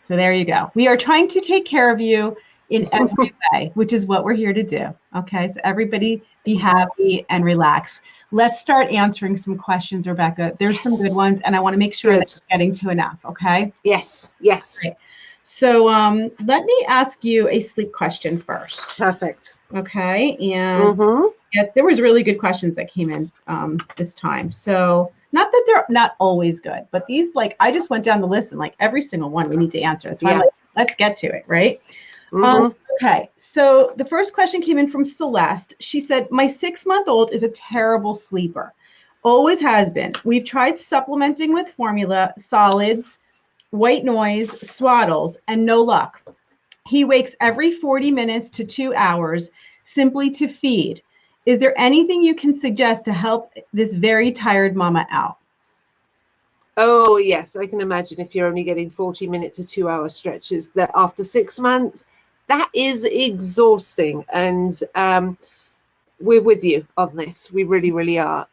So there you go. We are trying to take care of you in every way, which is what we're here to do. Okay, so everybody be happy and relax. Let's start answering some questions, Rebecca. There's some good ones, and I want to make sure that you're getting to enough, okay? Yes, yes. Great. So let me ask you a sleep question first. Perfect. Okay, and there was really good questions that came in this time. So not that they're not always good, but these, like, I just went down the list and like every single one we need to answer. So I'm like, let's get to it, right? Okay, so the first question came in from Celeste. She said, my 6-month-old is a terrible sleeper. Always has been. We've tried supplementing with formula, solids, white noise, swaddles, and no luck. He wakes every 40 minutes to 2 hours simply to feed. Is there anything you can suggest to help this very tired mama out? Oh, yes. I can imagine if you're only getting 40-minute to 2-hour stretches, that after 6 months, that is exhausting. And we're with you on this. We really, really are.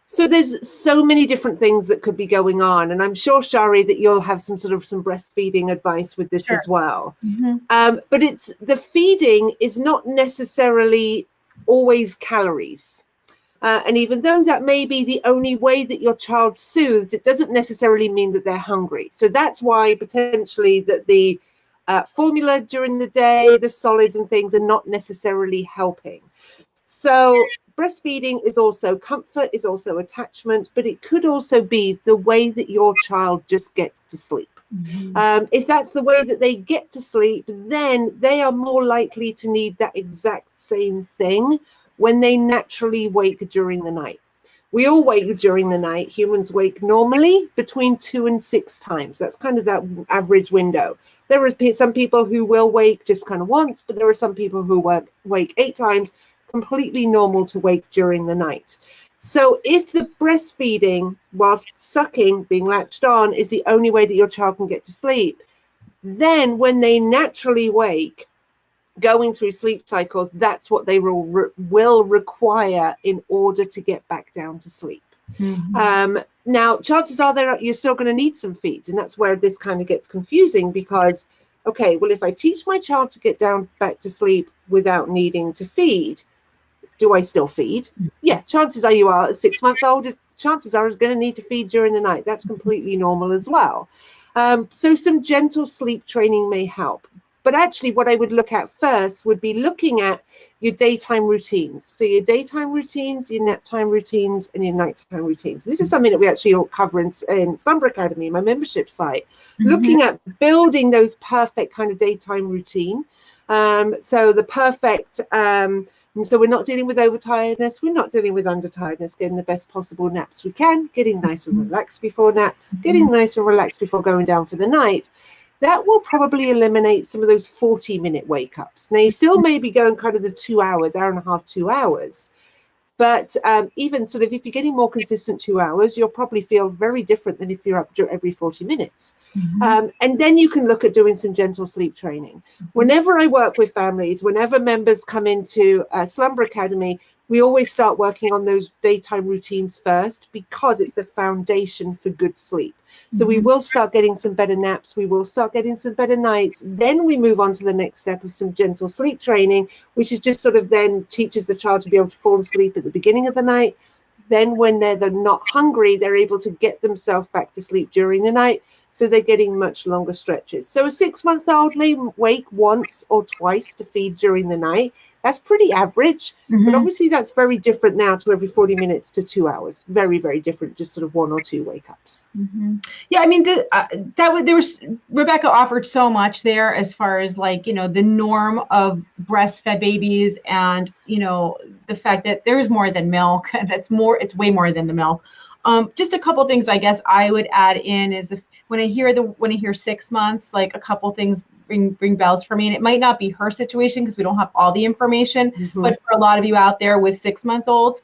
So there's so many different things that could be going on. And I'm sure, Shari, that you'll have some breastfeeding advice with this as well. But the feeding is not necessarily always calories. And even though that may be the only way that your child soothes, it doesn't necessarily mean that they're hungry. So that's why potentially that the formula during the day, the solids and things are not necessarily helping. So breastfeeding is also comfort, is also attachment, but it could also be the way that your child just gets to sleep. If that's the way that they get to sleep, then they are more likely to need that exact same thing when they naturally wake during the night. We all wake during the night. Humans wake normally between 2 and 6 times. That's kind of that average window. There are some people who will wake just kind of once, but there are some people who wake 8 times, completely normal to wake during the night. So if the breastfeeding whilst sucking, being latched on, is the only way that your child can get to sleep, then when they naturally wake, going through sleep cycles, that's what they will require in order to get back down to sleep. Now, chances are you're still going to need some feeds, and that's where this kind of gets confusing, because, okay, well, if I teach my child to get back to sleep without needing to feed, do I still feed? Yeah, chances are you are. A 6-month-old, chances are is going to need to feed during the night. That's completely normal as well. So some gentle sleep training may help. But actually what I would look at first would be looking at your daytime routines. So your daytime routines, your nap time routines, and your nighttime routines. This is something that we actually all cover in Slumber Academy, my membership site, looking at building those perfect kind of daytime routine. So the perfect, so we're not dealing with overtiredness, we're not dealing with undertiredness, getting the best possible naps we can, getting nice and relaxed before naps, getting nice and relaxed before going down for the night. That will probably eliminate some of those 40-minute wake-ups. Now, you still may be going kind of the 2 hours, hour and a half, 2 hours. But even if you're getting more consistent 2 hours, you'll probably feel very different than if you're up every 40 minutes. And then you can look at doing some gentle sleep training. Whenever I work with families, whenever members come into Slumber Academy, we always start working on those daytime routines first, because it's the foundation for good sleep. So we will start getting some better naps. We will start getting some better nights. Then we move on to the next step of some gentle sleep training, which is just then teaches the child to be able to fall asleep at the beginning of the night. Then when they're not hungry, they're able to get themselves back to sleep during the night. So they're getting much longer stretches. So a 6-month-old may wake once or twice to feed during the night. That's pretty average. But obviously that's very different now to every 40 minutes to 2 hours. Very, very different, just 1 or 2 wake-ups. Yeah, I mean, there was, Rebecca offered so much there as far as the norm of breastfed babies, and, the fact that there is more than milk. It's way more than the milk. Just a couple things I guess I would add in is when I hear 6 months, a couple things ring bells for me. And it might not be her situation because we don't have all the information, but for a lot of you out there with 6-month-olds,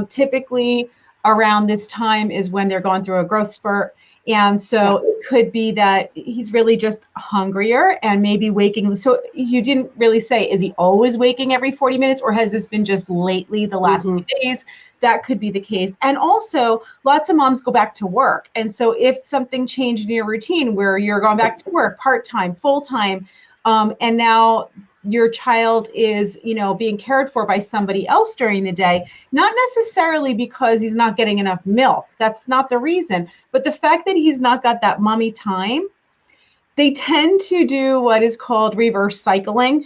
typically around this time is when they're going through a growth spurt. And so it could be that he's really just hungrier and maybe waking. So you didn't really say, is he always waking every 40 minutes or has this been just lately the last few days? That could be the case. And also lots of moms go back to work. And so if something changed in your routine where you're going back to work part-time, full-time, and now your child is, being cared for by somebody else during the day, not necessarily because he's not getting enough milk. That's not the reason. But the fact that he's not got that mommy time, they tend to do what is called reverse cycling,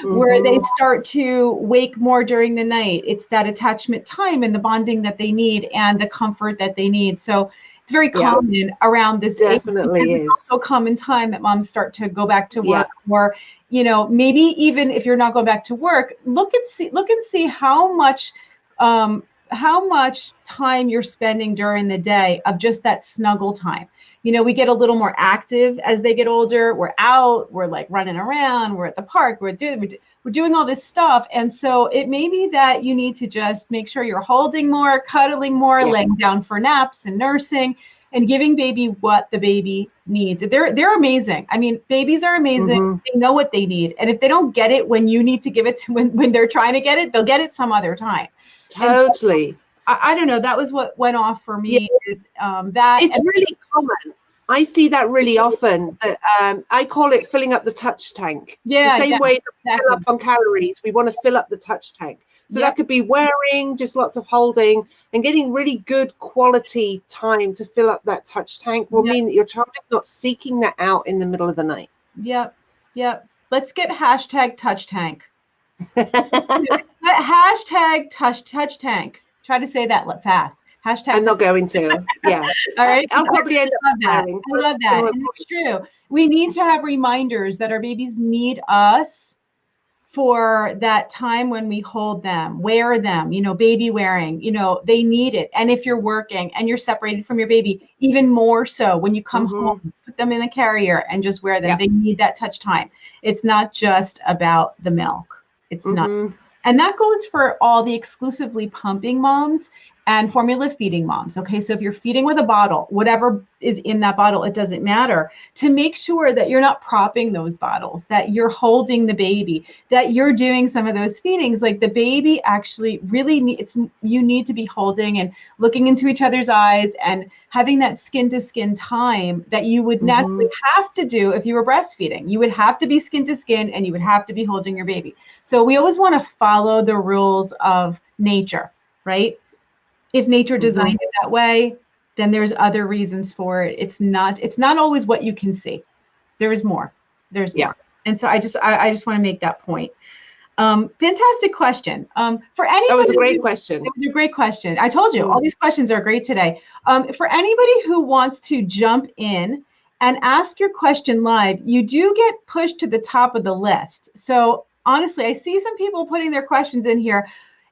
where they start to wake more during the night. It's that attachment time and the bonding that they need and the comfort that they need. So it's very common around this age. Definitely is. It's also common time that moms start to go back to work, or maybe even if you're not going back to work, look and see how much time you're spending during the day of just that snuggle time. We get a little more active as they get older. We're out, we're like running around, we're at the park, we're doing all this stuff. And so it may be that you need to just make sure you're holding more, cuddling more, laying down for naps and nursing and giving baby what the baby needs. They're amazing. I mean, babies are amazing. They know what they need. And if they don't get it when you need to give it to when they're trying to get it, they'll get it some other time. Totally. I don't know. That was what went off for me. Is that it's really common. I see that really often. That I call it filling up the touch tank. The same way that we fill up on calories, we want to fill up the touch tank. So that could be wearing, just lots of holding, and getting really good quality time to fill up that touch tank will mean that your child is not seeking that out in the middle of the night. Yep. Let's get hashtag touch tank. Hashtag touch tank. Try to say that fast. Hashtag. I'm not going to. Yeah. All right. I'll probably end up I love that. And it's true. We need to have reminders that our babies need us for that time when we hold them, wear them, baby wearing, they need it. And if you're working and you're separated from your baby, even more so when you come home, put them in the carrier and just wear them. They need that touch time. It's not just about the milk. It's not. And that goes for all the exclusively pumping moms and formula feeding moms. Okay, so if you're feeding with a bottle, whatever is in that bottle, it doesn't matter. To make sure that you're not propping those bottles, that you're holding the baby, that you're doing some of those feedings, like the baby actually really needs, you need to be holding and looking into each other's eyes and having that skin to skin time that you would naturally have to do if you were breastfeeding. You would have to be skin to skin and you would have to be holding your baby. So we always want to follow the rules of nature, right? If nature designed it that way, then there's other reasons for it. It's not always what you can see. There's more. There's more. And so I just want to make that point. Fantastic question. For anybody, that was a great question. It was a great question. I told you all these questions are great today. For anybody who wants to jump in and ask your question live, you do get pushed to the top of the list. So honestly, I see some people putting their questions in here.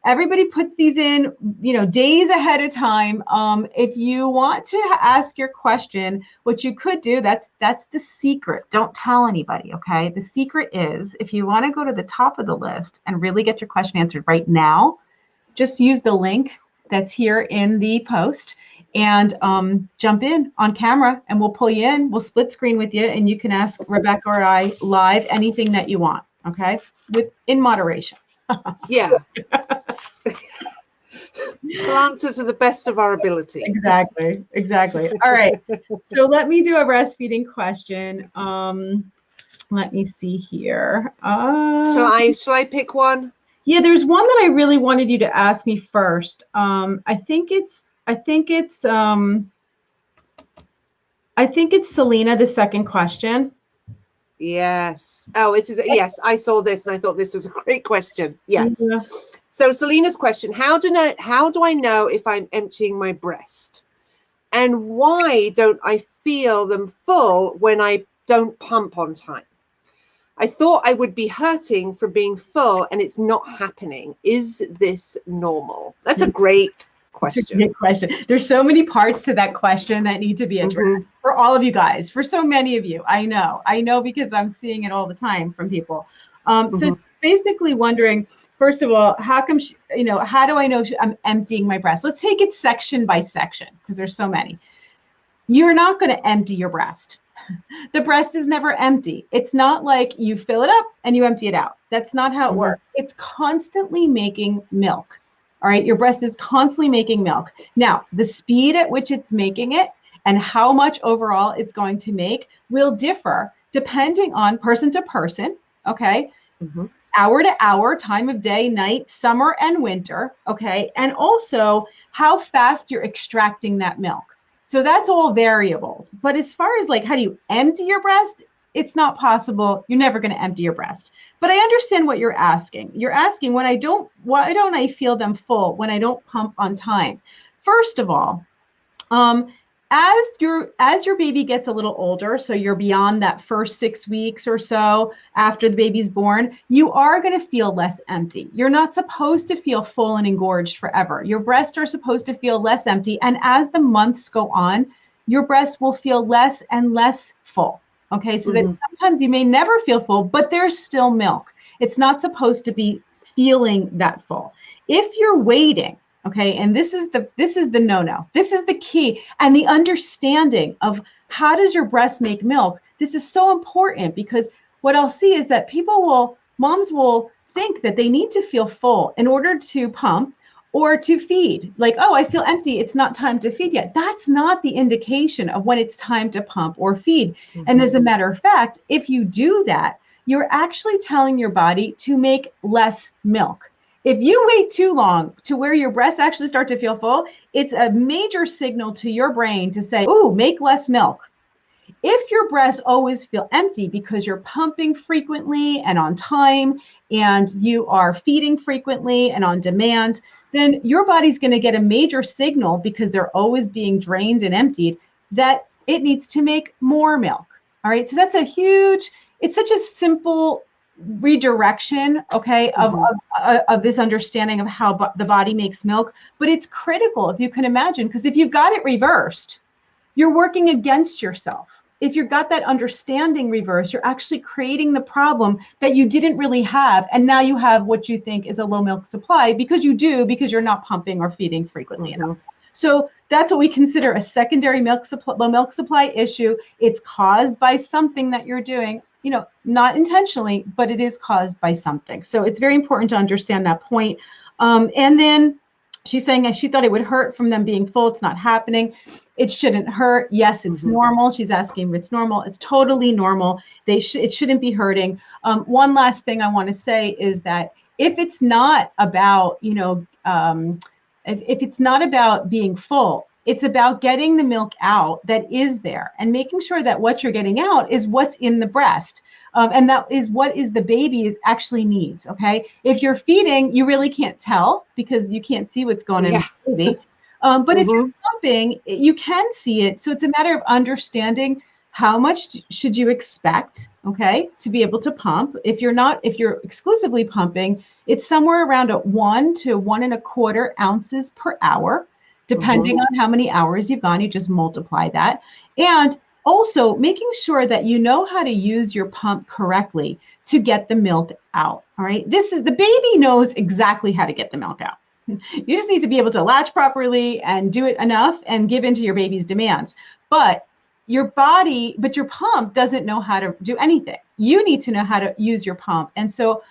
Everybody puts these in, days ahead of time. If you want to ask your question, what you could do, that's the secret. Don't tell anybody, okay? The secret is if you want to go to the top of the list and really get your question answered right now, just use the link that's here in the post and jump in on camera and we'll pull you in. We'll split screen with you and you can ask Rebecca or I live anything that you want, okay? In moderation. Yeah. We'll answer to the best of our ability. Exactly. All right. So let me do a breastfeeding question. Let me see here. Shall I pick one? Yeah, there's one that I really wanted you to ask me first. I think it's Selena, the second question. Yes. Oh, it is. Yes, I saw this and I thought this was a great question. Yes. Yeah. So Selena's question: How do I know if I'm emptying my breast, and why don't I feel them full when I don't pump on time? I thought I would be hurting from being full, and it's not happening. Is this normal? That's a great question. Good question. There's so many parts to that question that need to be addressed for all of you guys, for so many of you. I know because I'm seeing it all the time from people. So basically wondering, first of all, how come, how do I know I'm emptying my breast? Let's take it section by section because there's so many. you're not going to empty your breast. The breast is never empty. It's not like you fill it up and you empty it out. That's not how it works. It's constantly making milk. All right. Your breast is constantly making milk. Now, the speed at which it's making it and how much overall it's going to make will differ depending on person to person. Okay. Hour to hour, time of day, night, summer and winter. Okay. And also how fast you're extracting that milk. So that's all variables. But as far as like, how do you empty your breast? It's not possible. You're never going to empty your breast. But I understand what you're asking. You're asking why don't I feel them full when I don't pump on time? First of all, as your baby gets a little older, so you're beyond that first 6 weeks or so after the baby's born, you are going to feel less empty. You're not supposed to feel full and engorged forever. Your breasts are supposed to feel less empty. And as the months go on, your breasts will feel less and less full. Okay, so that sometimes you may never feel full, but there's still milk. It's not supposed to be feeling that full. If you're waiting, okay, and this is the no-no. This is the key. And the understanding of how does your breast make milk, this is so important, because what I'll see is that moms will think that they need to feel full in order to pump or to feed. Like, oh, I feel empty, it's not time to feed yet. That's not the indication of when it's time to pump or feed. And as a matter of fact, if you do that, you're actually telling your body to make less milk. If you wait too long to where your breasts actually start to feel full, it's a major signal to your brain to say, ooh, make less milk. If your breasts always feel empty because you're pumping frequently and on time, and you are feeding frequently and on demand, then your body's going to get a major signal, because they're always being drained and emptied, that it needs to make more milk. All right. So that's it's such a simple redirection, okay, of this understanding of how the body makes milk. But it's critical, if you can imagine, because if you've got it reversed, you're working against yourself. If you've got that understanding reversed, you're actually creating the problem that you didn't really have. And now you have what you think is a low milk supply, because you're not pumping or feeding frequently enough. So that's what we consider a secondary low milk supply issue. It's caused by something that you're doing, not intentionally, but it is caused by something. So it's very important to understand that point. And then she's saying she thought it would hurt from them being full. It's not happening. It shouldn't hurt. Yes, it's normal. She's asking if it's normal. It's totally normal. It shouldn't be hurting. One last thing I want to say is that if it's not about, if it's not about being full, it's about getting the milk out that is there and making sure that what you're getting out is what's in the breast. And that is what the baby actually needs. Okay. If you're feeding, you really can't tell because you can't see what's going on in the baby. But if you're pumping, you can see it. So it's a matter of understanding how much should you expect, okay, to be able to pump. If you're exclusively pumping, it's somewhere around 1 to 1.25 ounces per hour, depending on how many hours you've gone. You just multiply that. And also making sure that you know how to use your pump correctly to get the milk out. All right. The baby knows exactly how to get the milk out. You just need to be able to latch properly and do it enough and give into your baby's demands. But your pump doesn't know how to do anything. You need to know how to use your pump. And so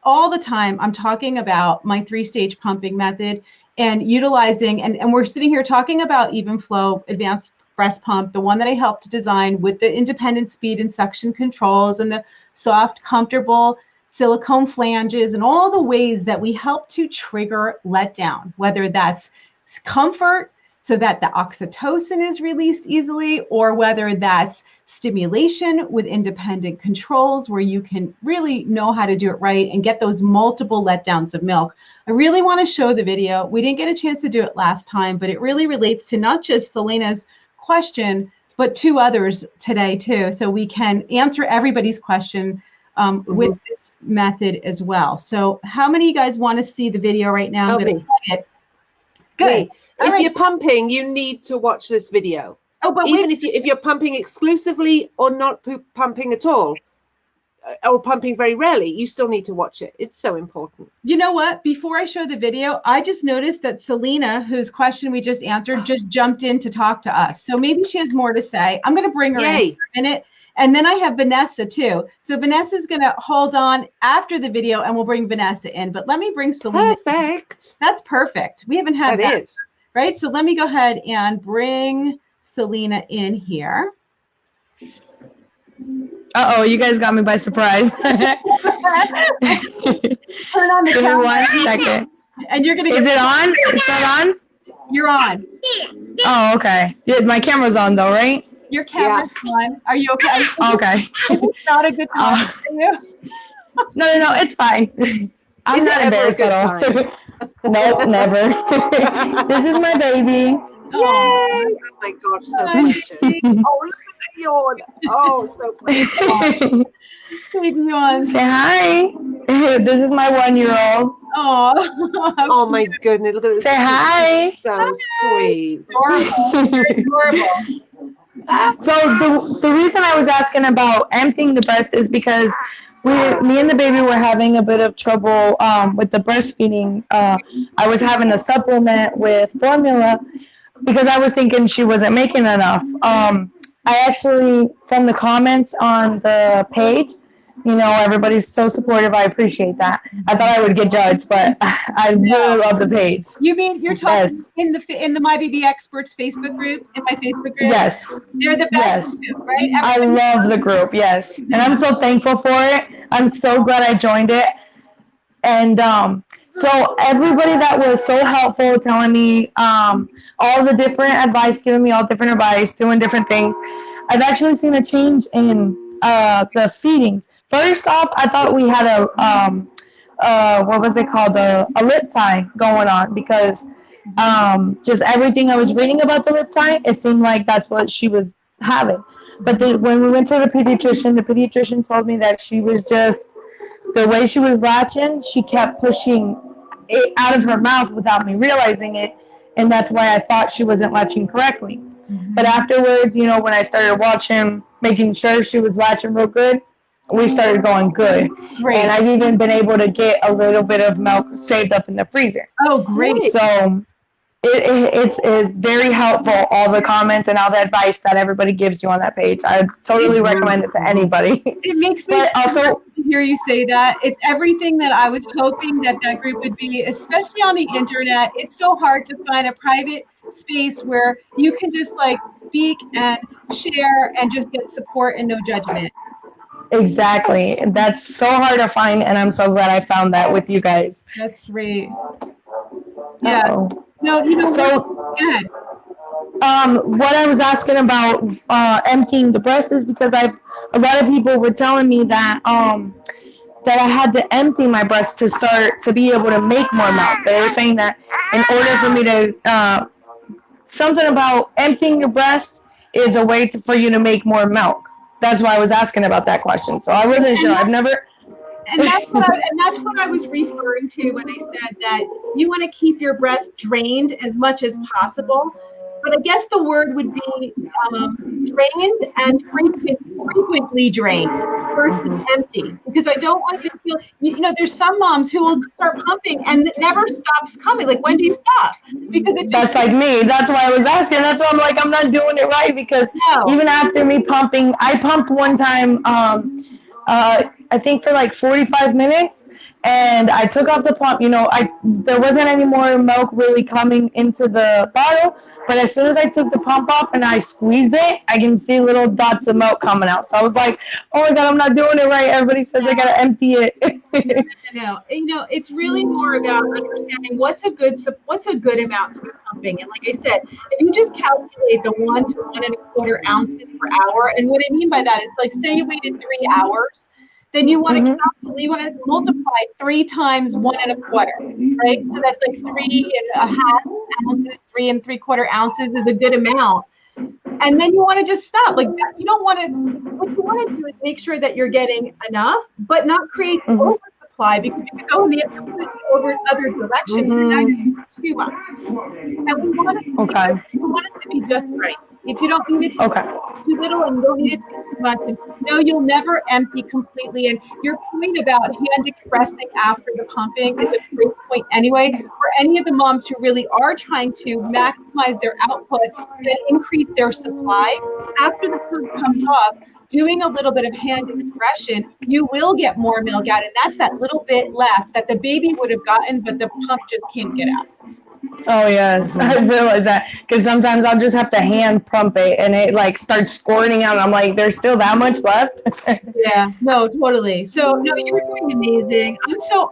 all the time I'm talking about my 3-stage pumping method and utilizing, and we're sitting here talking about Evenflo advanced breast pump, the one that I helped to design with the independent speed and suction controls and the soft, comfortable silicone flanges and all the ways that we help to trigger letdown, whether that's comfort so that the oxytocin is released easily, or whether that's stimulation with independent controls where you can really know how to do it right and get those multiple letdowns of milk. I really want to show the video. We didn't get a chance to do it last time, but it really relates to not just Selena's question, but 2 others today too. So we can answer everybody's question with this method as well. So how many of you guys want to see the video right now? I'm going to play it. Good. If you're pumping, you need to watch this video. Oh, but even if you're pumping exclusively or not pumping at all, or pumping very rarely, you still need to watch it. It's so important. You know what? Before I show the video, I just noticed that Selena, whose question we just answered, just jumped in to talk to us. So maybe she has more to say. I'm going to bring her in for a minute. And then I have Vanessa too. So Vanessa's going to hold on after the video and we'll bring Vanessa in. But let me bring Selena. Perfect. That's perfect. We haven't had that. Is. Right? So let me go ahead and bring Selena in here. Uh-oh, you guys got me by surprise. Turn on the camera. 1 second. And you're going to Is it on? Is that on? You're on. Oh, okay. Yeah, my camera's on though, right? Your camera's on. Are you okay? Okay. It's not a good time for you. No, it's fine. I'm not embarrassed at all. Nope, never. This is my baby. Oh, oh my gosh, so precious. Oh, look at that yawn. Oh, so precious. Big yawn. Say hi. This is my 1-year-old. Oh, my goodness. Look at this. Say hi. So sweet. Adorable. So the reason I was asking about emptying the breast is because me and the baby were having a bit of trouble with the breastfeeding. I was having to supplement with formula because I was thinking she wasn't making enough. I actually, from the comments on the page, you know, everybody's so supportive. I appreciate that. I thought I would get judged, but I really love the page. You mean you're talking in the My Baby Experts Facebook group? In my Facebook group? Yes. They're the best, right? I love the group, yes. And I'm so thankful for it. I'm so glad I joined it. And so everybody that was so helpful, telling me all the different advice, giving me all different advice, doing different things, I've actually seen a change in the feedings. First off, I thought we had a what was it called, a lip tie going on, because just everything I was reading about the lip tie, it seemed like that's what she was having. But when we went to the pediatrician told me that she was just, the way she was latching, she kept pushing it out of her mouth without me realizing it, and that's why I thought she wasn't latching correctly. Mm-hmm. But afterwards, you know, when I started watching, making sure she was latching real good, we started going good. Great. And I've even been able to get a little bit of milk saved up in the freezer. Oh, great. So it's very helpful, all the comments and all the advice that everybody gives you on that page. I totally recommend it to anybody. It makes me also hear you say that. It's everything that I was hoping that group would be, especially on the internet. It's so hard to find a private space where you can just like speak and share and just get support and no judgment. Exactly. That's so hard to find, and I'm so glad I found that with you guys. That's great. Yeah. No, you know, so go ahead. What I was asking about emptying the breast is because a lot of people were telling me that that I had to empty my breast to start to be able to make more milk. They were saying that in order for me to something about emptying your breast is a way for you to make more milk. That's why I was asking about that question. So I wasn't sure. I've never. And that's what I was referring to when I said that you want to keep your breast drained as much as possible. But I guess the word would be drained and frequently drained versus empty. Because I don't want you to feel, you know, there's some moms who will start pumping and it never stops coming. Like, when do you stop? Because that's like me. That's why I was asking. That's why I'm like, I'm not doing it right, because even after me pumping, I pumped one time, I think for like 45 minutes, and I took off the pump. You know, there wasn't any more milk really coming into the bottle, but as soon as I took the pump off and I squeezed it, I can see little dots of milk coming out. So I was like, oh my God, I'm not doing it right. Everybody says I gotta empty it. No, you know, it's really more about understanding what's a good amount to be pumping. And like I said, if you just calculate the 1 to 1 1/4 ounces per hour, and what I mean by that is, like, say you waited 3 hours, then you want to multiply 3 times 1 1/4, right? So that's like 3.5 ounces, 3 3/4 ounces is a good amount. And then you want to just stop. Like, you don't want to. What you want to do is make sure that you're getting enough, but not create oversupply, because if you go in the other direction, then now you're too much. And we want it to be just right. If you don't need it to be too little and you don't need it to be too much, and you'll never empty completely. And your point about hand expressing after the pumping is a great point anyway. For any of the moms who really are trying to maximize their output and increase their supply, after the pump comes off, doing a little bit of hand expression, you will get more milk out, and that's that little bit left that the baby would have gotten, but the pump just can't get out. Oh yes, I realize that, because sometimes I'll just have to hand pump it and it like starts squirting out and I'm like, there's still that much left. Yeah, no, totally. So no, you're doing amazing.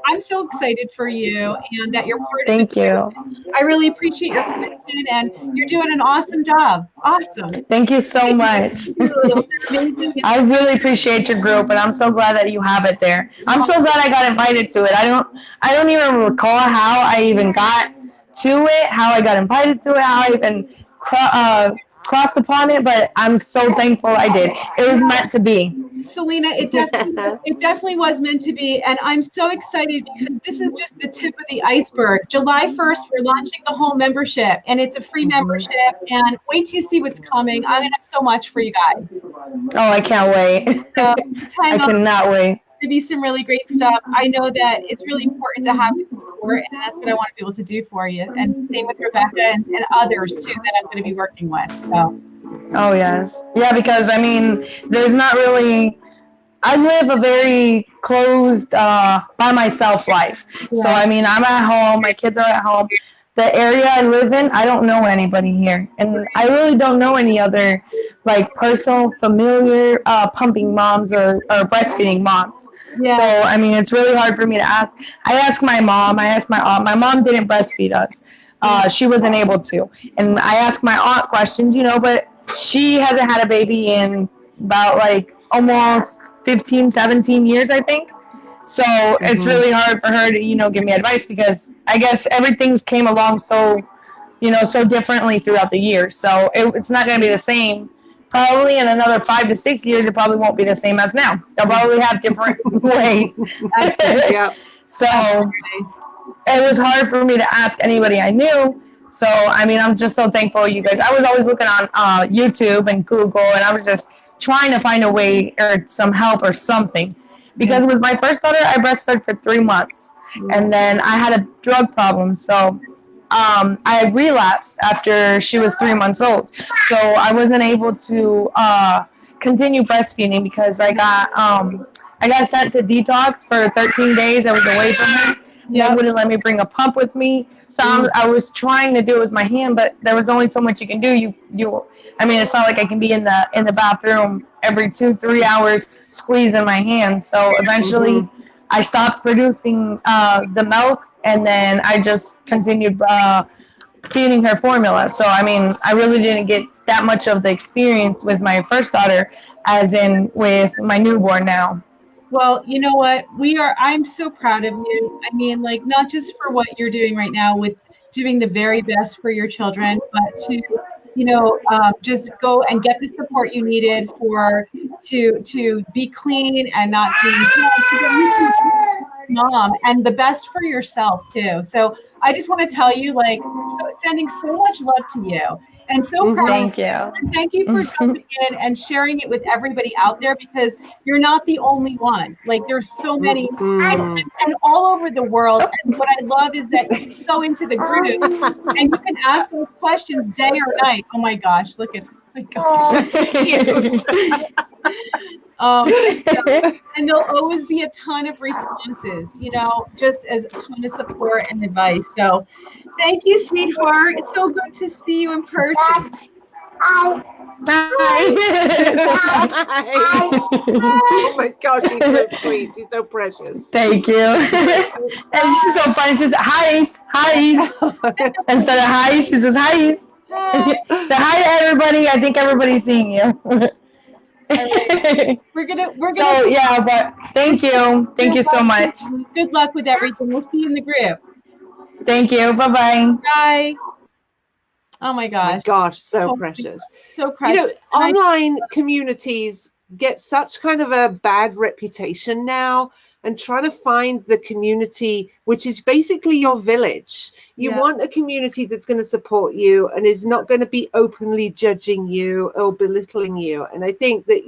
I'm so excited for you and that you're part of it. Thank you. I really appreciate your commitment and you're doing an awesome job. Awesome. Thank you so much. I really appreciate your group and I'm so glad that you have it there. I'm so glad I got invited to it. I don't even recall how I even got to it, how I got invited to it, how I even crossed upon it, but I'm so thankful I did. It was meant to be. Selena, it definitely was meant to be, and I'm so excited because this is just the tip of the iceberg. July 1st, we're launching the whole membership, and it's a free membership, and wait till you see what's coming. I'm going to have so much for you guys. Oh, I can't wait. So, I cannot wait. To be some really great stuff. I know that it's really important to have support, and that's what I want to be able to do for you. And same with Rebecca and others too that I'm going to be working with. So. Oh yes, yeah. Because I mean, there's not really. I live a very closed, by myself life. Yeah. So I mean, I'm at home. My kids are at home. The area I live in, I don't know anybody here, and I really don't know any other like personal, familiar pumping moms or breastfeeding moms. Yeah. So, I mean, it's really hard for me to ask. I asked my mom. I asked my aunt. My mom didn't breastfeed us. She wasn't able to. And I asked my aunt questions, but she hasn't had a baby in about, like, almost 15, 17 years, I think. So it's really hard for her to, give me advice because I guess everything's came along so, so differently throughout the years. So it's not going to be the same. Probably in another 5 to 6 years, it probably won't be the same as now. They'll probably have different ways. Yep. So it was hard for me to ask anybody I knew. So, I mean, I'm just so thankful you guys. I was always looking on YouTube and Google, and I was just trying to find a way or some help or something. Because with my first daughter, I breastfed for 3 months. And then I had a drug problem. So I relapsed after she was 3 months old. So I wasn't able to continue breastfeeding because I got sent to detox for 13 days. I was away from her. They wouldn't let me bring a pump with me. So I was trying to do it with my hand, but there was only so much you can do. I mean, it's not like I can be in the bathroom every 2-3 hours squeezing my hand. So eventually I stopped producing the milk. And then I just continued feeding her formula. So, I mean, I really didn't get that much of the experience with my first daughter as in with my newborn now. Well, you know what? I'm so proud of you. I mean, like, not just for what you're doing right now with doing the very best for your children, but to, just go and get the support you needed to be clean and not be mom, and the best for yourself too. So I just want to tell you, sending so much love to you, and so proud. Thank you. And thank you for jumping in and sharing it with everybody out there, because you're not the only one. Like, there's so many and all over the world. And what I love is that you can go into the group and you can ask those questions day or night. Oh my gosh, look at. And there'll always be a ton of responses, just as a ton of support and advice. So thank you, sweetheart. It's so good to see you in person. Bye. Oh my gosh, she's so sweet. She's so precious. Thank you. And she's so funny. She says, hi. Instead of hi, she says, hi. So hi to everybody. I think everybody's seeing you. Right. We're gonna. So yeah, but thank you. Thank you so much. Good luck with everything. We'll see you in the group. Thank you. Bye-bye. Bye. Oh my gosh. Oh my gosh, so precious. So precious. Online communities get such kind of a bad reputation now, and trying to find the community, which is basically your village. You want a community that's going to support you and is not going to be openly judging you or belittling you. And I think that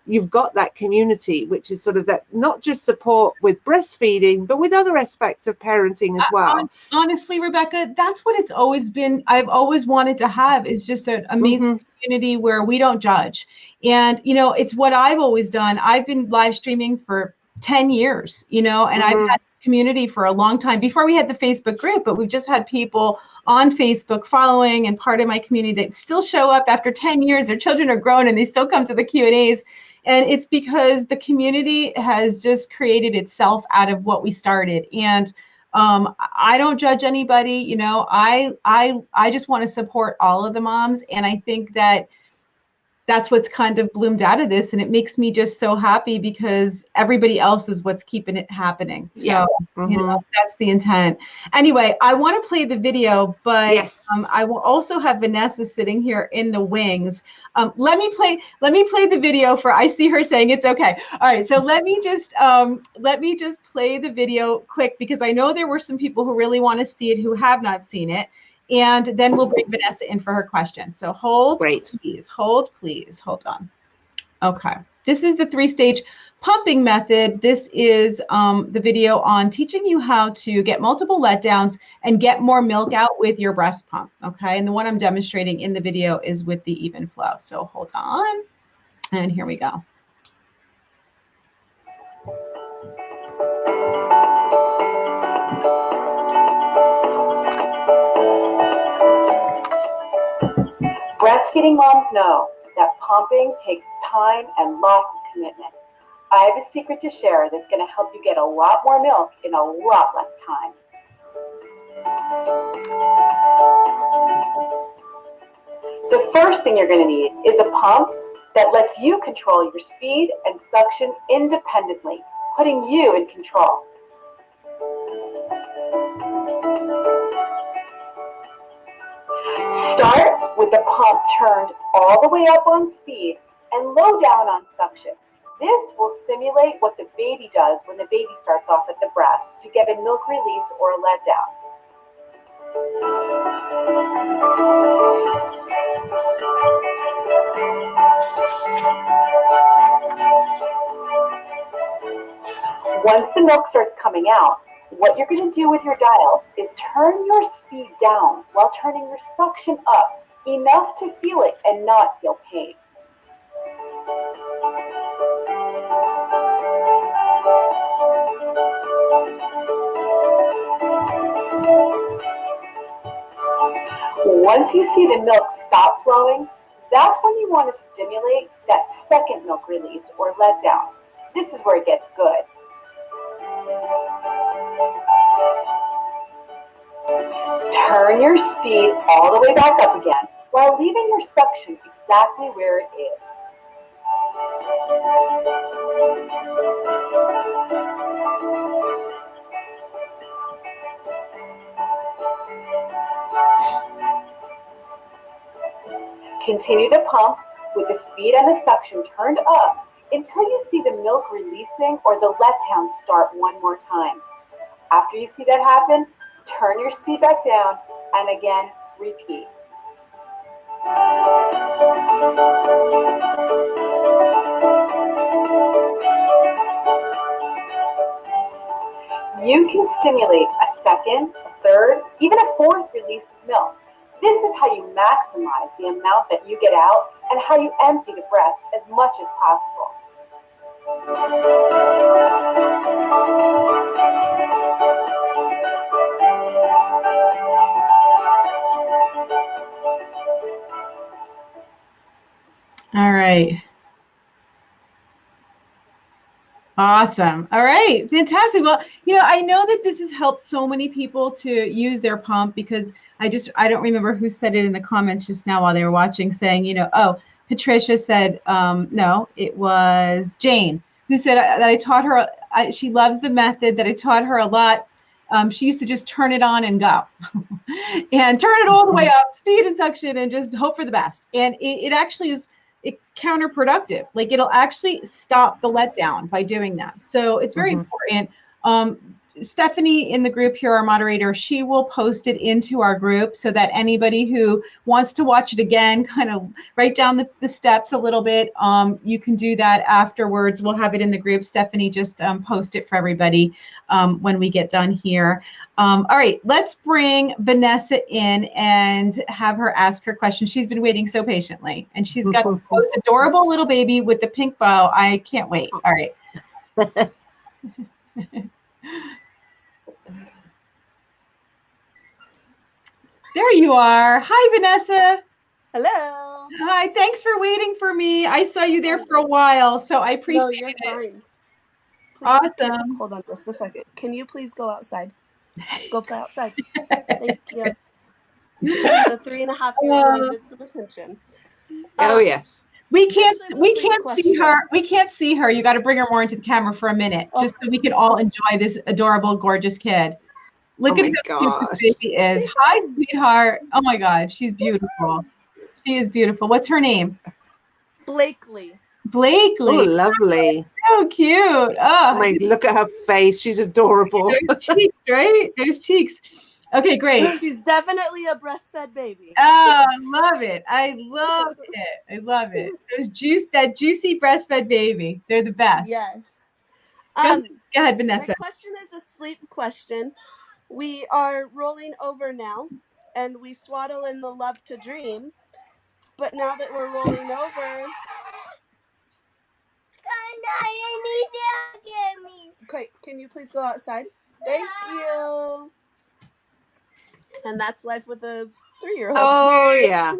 you've got that community, which is sort of that, not just support with breastfeeding, but with other aspects of parenting as well. Honestly, Rebecca, that's what it's always been. I've always wanted to have, is just an amazing community where we don't judge. And, you know, it's what I've always done. I've been live streaming for 10 years, you know, and I've had this community for a long time before we had the Facebook group, but we've just had people on Facebook following and part of my community that still show up after 10 years. Their children are grown and they still come to the Q&As. And it's because the community has just created itself out of what we started. And I don't judge anybody, you know, I just want to support all of the moms. And I think that that's what's kind of bloomed out of this. And it makes me just so happy because everybody else is what's keeping it happening. So, you know, that's the intent. Anyway, I want to play the video, but I will also have Vanessa sitting here in the wings. Let me play the video I see her saying it's okay. All right. So let me just play the video quick, because I know there were some people who really want to see it who have not seen it. And then we'll bring Vanessa in for her question. So hold, please, hold on. Okay. This is the 3-stage pumping method. This is the video on teaching you how to get multiple letdowns and get more milk out with your breast pump. Okay. And the one I'm demonstrating in the video is with the Evenflo. So hold on. And here we go. Breastfeeding moms know that pumping takes time and lots of commitment. I have a secret to share that's going to help you get a lot more milk in a lot less time. The first thing you're going to need is a pump that lets you control your speed and suction independently, putting you in control. Start with the pump turned all the way up on speed and low down on suction. This will simulate what the baby does when the baby starts off at the breast to get a milk release or a letdown. Once the milk starts coming out, what you're going to do with your dial is turn your speed down while turning your suction up enough to feel it and not feel pain. Once you see the milk stop flowing, that's when you want to stimulate that second milk release or letdown. This is where it gets good. Turn your speed all the way back up again while leaving your suction exactly where it is. Continue to pump with the speed and the suction turned up until you see the milk releasing or the letdown start one more time. After you see that happen, turn your speed back down and again repeat. You can stimulate a second, a third, even a fourth release of milk. This is how you maximize the amount that you get out and how you empty the breast as much as possible. All right. Awesome. All right. Fantastic. Well, you know, I know that this has helped so many people to use their pump, because I don't remember who said it in the comments just now while they were watching, saying, you know, oh, Patricia said, no, it was Jane who said that I taught her, she loves the method, that I taught her a lot. She used to just turn it on and go and turn it all the way up, speed and suction, and just hope for the best. And it actually is, counterproductive. Like it'll actually stop the letdown by doing that. So it's very important. Stephanie in the group here, our moderator, she will post it into our group so that anybody who wants to watch it again, kind of write down the steps a little bit. You can do that afterwards. We'll have it in the group. Stephanie just post it for everybody when we get done here. All right, let's bring Vanessa in and have her ask her question. She's been waiting so patiently, and she's got the most adorable little baby with the pink bow. I can't wait. All right. There you are. Hi, Vanessa. Hello. Hi, thanks for waiting for me. I saw you there for a while, so I appreciate it. No, you're fine. Awesome. Hold on just a second. Can you please go outside? Go play outside. Thank you. The 3.5-year-old needed some attention. Oh, yes. We can't see her. We can't see her. You got to bring her more into the camera for a minute, just so we can all enjoy this adorable, gorgeous kid. Look at how cute this baby is. Hi, sweetheart. Oh my God, she's beautiful. She is beautiful. What's her name? Blakely. Blakely. Oh, lovely. So cute. Oh, look at her face. She's adorable. There's cheeks, right? There's cheeks. Okay, great. She's definitely a breastfed baby. Oh, I love it. I love it. I love it. That juicy breastfed baby. They're the best. Yes. Go ahead, Vanessa. My question is a sleep question. We are rolling over now, and we swaddle in the Love to Dream. But now that we're rolling over, okay, can you please go outside? Thank you. And that's life with a 3-year-old. Oh, yeah.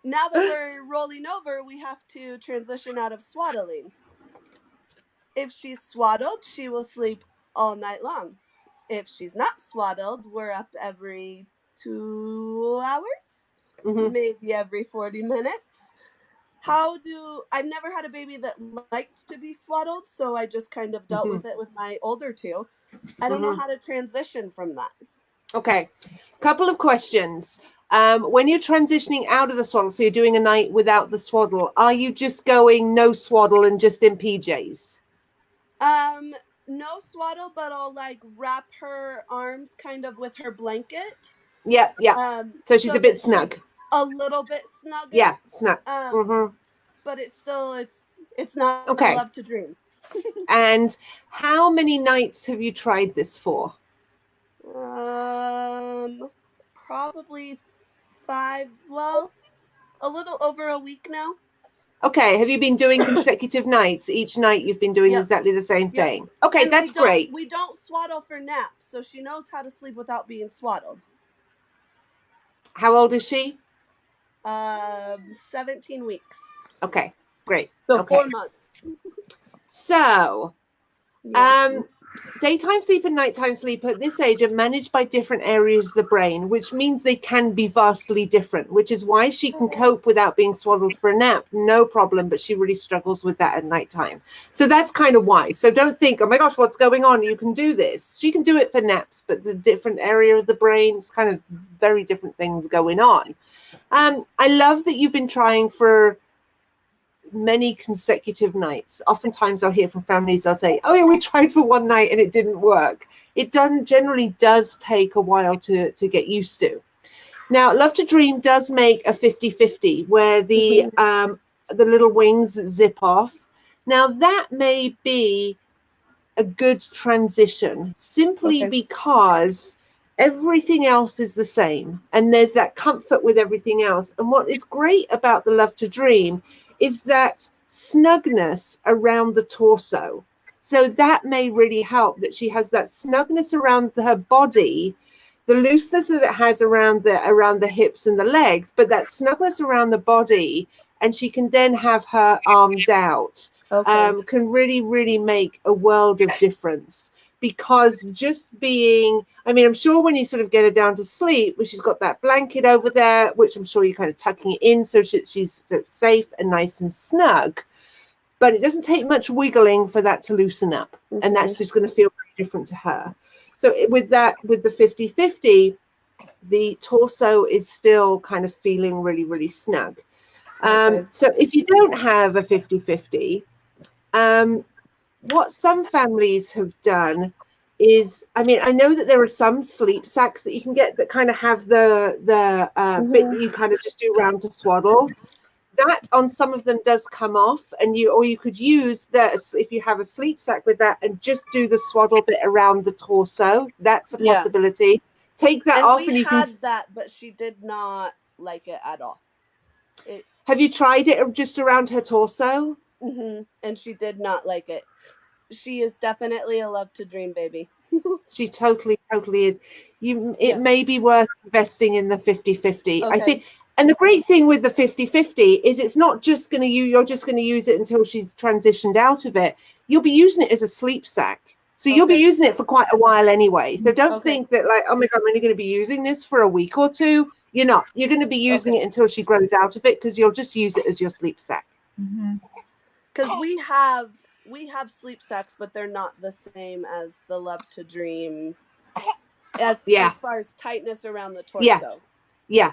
Now that we're rolling over, we have to transition out of swaddling. If she's swaddled, she will sleep all night long. If she's not swaddled, we're up every 2 hours, maybe every 40 minutes. I've never had a baby that liked to be swaddled, so I just kind of dealt with it with my older two. I don't know how to transition from that. Okay, couple of questions. When you're transitioning out of the swaddle, so you're doing a night without the swaddle, are you just going no swaddle and just in PJs? No swaddle, but I'll like wrap her arms kind of with her blanket. Yeah, yeah. So she's a bit snug. A little bit snugger. Yeah, snug. But it's still it's not okay. Love to Dream. And how many nights have you tried this for? Probably 5. Well, a little over a week now. Okay, have you been doing consecutive nights? Each night you've been doing exactly the same thing. Okay, and that's great. We don't swaddle for naps, so she knows how to sleep without being swaddled. How old is she? 17 weeks. Okay, great. So 4 months. So, daytime sleep and nighttime sleep at this age are managed by different areas of the brain, which means they can be vastly different, which is why she can cope without being swaddled for a nap, no problem, but she really struggles with that at nighttime. So that's kind of why. So don't think, oh my gosh, what's going on? You can do this. She can do it for naps, but the different area of the brain, it's kind of very different things going on. I love that you've been trying for many consecutive nights. Oftentimes I'll hear from families, they'll say, oh yeah, we tried for one night and it didn't work. It generally does take a while to get used to. Now, Love to Dream does make a 50-50 where the little wings zip off. Now that may be a good transition simply because everything else is the same and there's that comfort with everything else. And what is great about the Love to Dream is that snugness around the torso. So that may really help, that she has that snugness around her body, the looseness that it has around the hips and the legs, but that snugness around the body, and she can then have her arms out, can really, really make a world of difference. Because just being, I mean, I'm sure when you sort of get her down to sleep, where she's got that blanket over there, which I'm sure you're kind of tucking it in so she's sort of safe and nice and snug. But it doesn't take much wiggling for that to loosen up. And that's just going to feel very different to her. So with the 50-50, the torso is still kind of feeling really, really snug. Okay. So if you don't have a 50-50, what some families have done is, I mean, I know that there are some sleep sacks that you can get that kind of have the bit that you kind of just do round to swaddle. That on some of them does come off, and you could use this if you have a sleep sack with that and just do the swaddle bit around the torso. That's a possibility. Take that off, and you had that, but she did not like it at all. Have you tried it just around her torso? And she did not like it. She is definitely a love to dream baby. She totally is. It may be worth investing in the 50-50. I think. And the great thing with the 50-50 is it's not just going to you're just going to use it until she's transitioned out of it. You'll be using it as a sleep sack. So you'll be using it for quite a while anyway. So don't think that like, oh my God, I'm only going to be using this for a week or two. You're not. You're going to be using it until she grows out of it, because you'll just use it as your sleep sack. Because we have sleep sacks, but they're not the same as the Love to Dream as far as tightness around the torso. Yeah.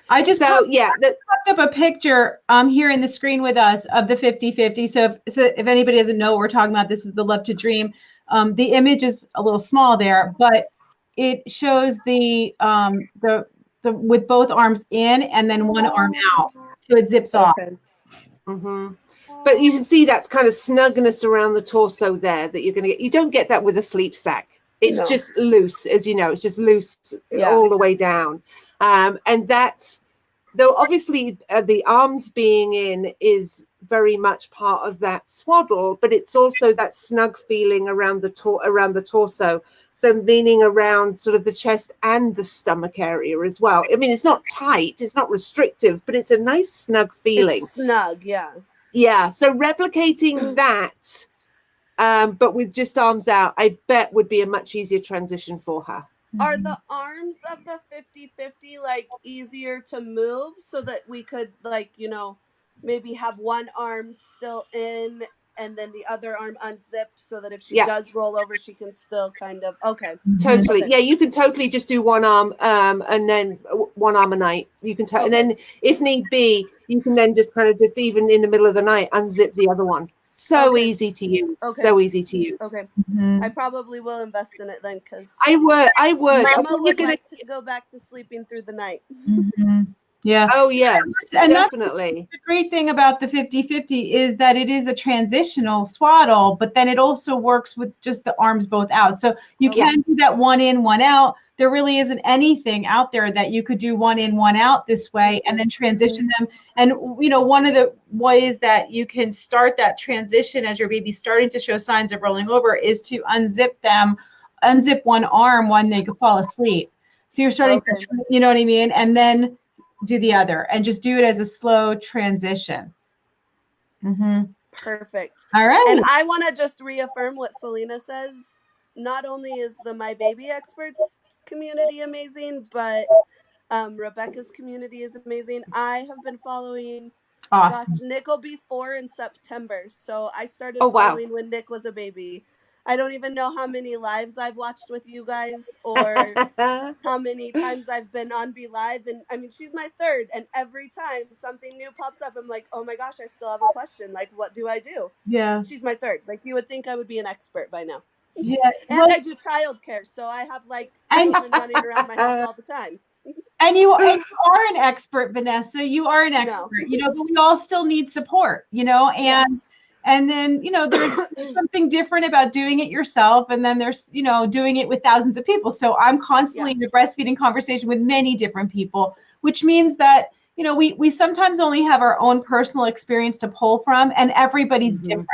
I just popped up a picture here in the screen with us of the 50-50. So if anybody doesn't know what we're talking about, this is the Love to Dream. The image is a little small there, but it shows the with both arms in and then one arm out, so it zips off. But you can see that's kind of snugness around the torso there that you're going to get. You don't get that with a sleep sack. It's just loose, as you know. It's just loose all the way down. And that's, though obviously the arms being in is very much part of that swaddle, but it's also that snug feeling around the torso. So meaning around sort of the chest and the stomach area as well. I mean, it's not tight, it's not restrictive, but it's a nice snug feeling. It's snug, yeah. Yeah. So replicating that, but with just arms out, I bet would be a much easier transition for her. Are the arms of the 50-50 like easier to move so that we could like, you know, maybe have one arm still in and then the other arm unzipped so that if she does roll over, she can still kind of, Totally. Yeah, you can totally just do one arm and then one arm a night. You can, and then if need be, you can then just kind of just even in the middle of the night, unzip the other one. So easy to use. So easy to use. I probably will invest in it then because I would. Mama would like to go back to sleeping through the night. Yeah. Oh, yes, and definitely. The great thing about the 50-50 is that it is a transitional swaddle, but then it also works with just the arms both out. So you can do that one in, one out. There really isn't anything out there that you could do one in, one out this way and then transition them. And, you know, one of the ways that you can start that transition as your baby's starting to show signs of rolling over is to unzip one arm when they could fall asleep. So you're starting to, you know what I mean? And then do the other and just do it as a slow transition. Perfect. All right. And I want to just reaffirm what Selena says. Not only is the My Baby Experts community amazing, but Rebecca's community is amazing. I have been following Nick will be 4 in September. So I started following when Nick was a baby. I don't even know how many lives I've watched with you guys or how many times I've been on Be Live. And I mean, she's my third. And every time something new pops up, I'm like, oh my gosh, I still have a question. Like, what do I do? Yeah. She's my third. Like, you would think I would be an expert by now. Yeah. And I do childcare. So I have like children running around my house all the time. And you are an expert, Vanessa. You are an expert, you know, but we all still need support, you know, and then, you know, there's something different about doing it yourself. And then there's, you know, doing it with thousands of people. So I'm constantly in a breastfeeding conversation with many different people, which means that, you know, we sometimes only have our own personal experience to pull from and everybody's different.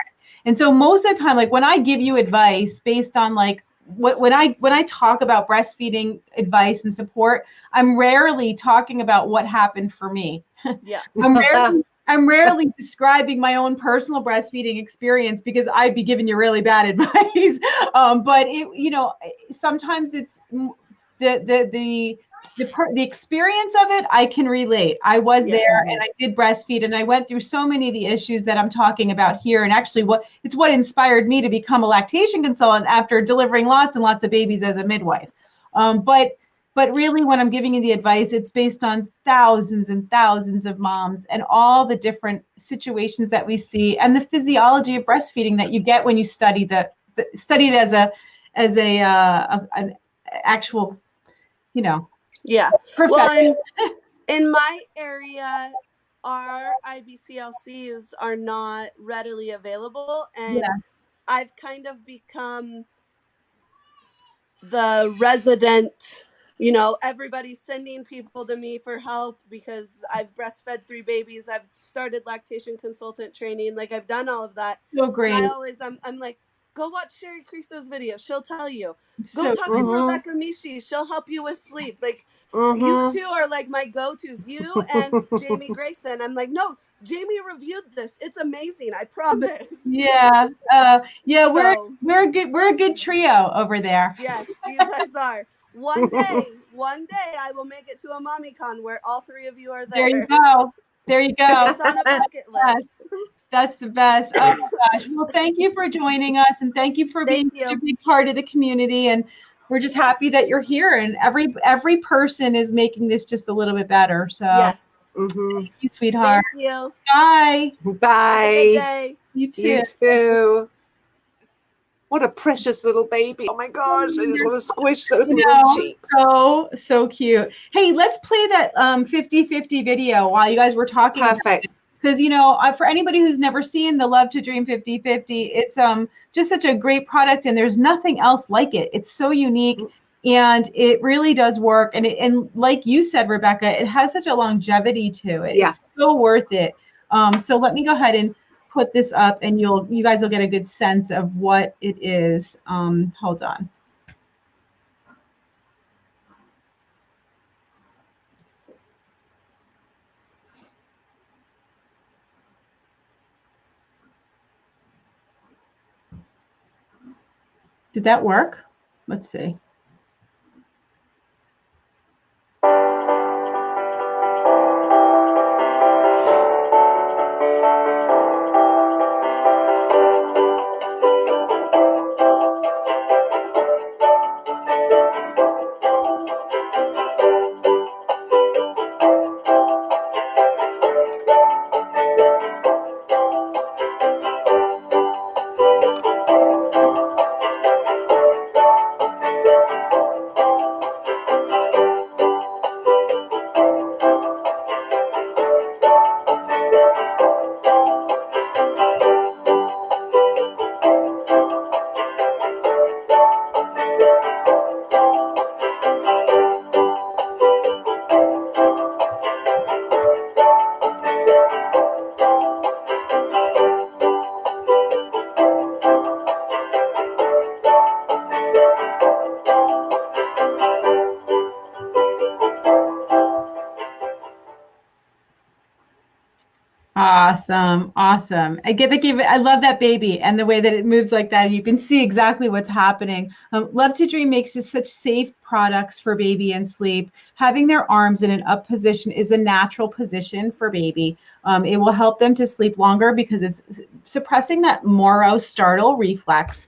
And so most of the time, like when I give you advice based on like, when I talk about breastfeeding advice and support, I'm rarely talking about what happened for me. Yeah. I'm rarely describing my own personal breastfeeding experience because I'd be giving you really bad advice. But it, you know, sometimes it's the experience of it. I can relate. I was there and I did breastfeed and I went through so many of the issues that I'm talking about here. And actually what inspired me to become a lactation consultant after delivering lots and lots of babies as a midwife. But But really, when I'm giving you the advice, it's based on thousands and thousands of moms and all the different situations that we see and the physiology of breastfeeding that you get when you study study it as an actual, Yeah. profession. Well, in my area, our IBCLCs are not readily available, and Yes. I've kind of become the resident, everybody's sending people to me for help because I've breastfed 3 babies. I've started lactation consultant training. Like, I've done all of that. So And great. I'm like, go watch Shari Criso's video. She'll tell you. Go So talk to Rebecca Michi. She'll help you with sleep. Like, you two are like my go-tos. You and Jamie Grayson. I'm like, no, Jamie reviewed this. It's amazing. I promise. yeah. Yeah, So, we're a good trio over there. yes, you guys are. One day I will make it to a mommy con where all 3 of you are there. There you go. There you go. It's on a bucket list. That's the best. Oh my gosh. Well, thank you for joining us, and thank you for being such a big part of the community. And we're just happy that you're here. And every person is making this just a little bit better. So Yes. Thank you, sweetheart. Thank you. Bye. Bye. Have a good day. You too. You too. What a precious little baby. Oh my gosh, I just want to squish those little cheeks. So cute. Hey, let's play that 50-50 video while you guys were talking. Perfect. Because, for anybody who's never seen the Love to Dream 50-50, it's just such a great product, and there's nothing else like it. It's so unique, and it really does work. And like you said, Rebecca, it has such a longevity to it. Yeah. It's so worth it. So let me go ahead and put this up, and you guys will get a good sense of what it is. Hold on. Did that work? Let's see. Awesome. I love that baby and the way that it moves like that. You can see exactly what's happening. Love to Dream makes just such safe products for baby and sleep. Having their arms in an up position is a natural position for baby. It will help them to sleep longer because it's suppressing that Moro startle reflex.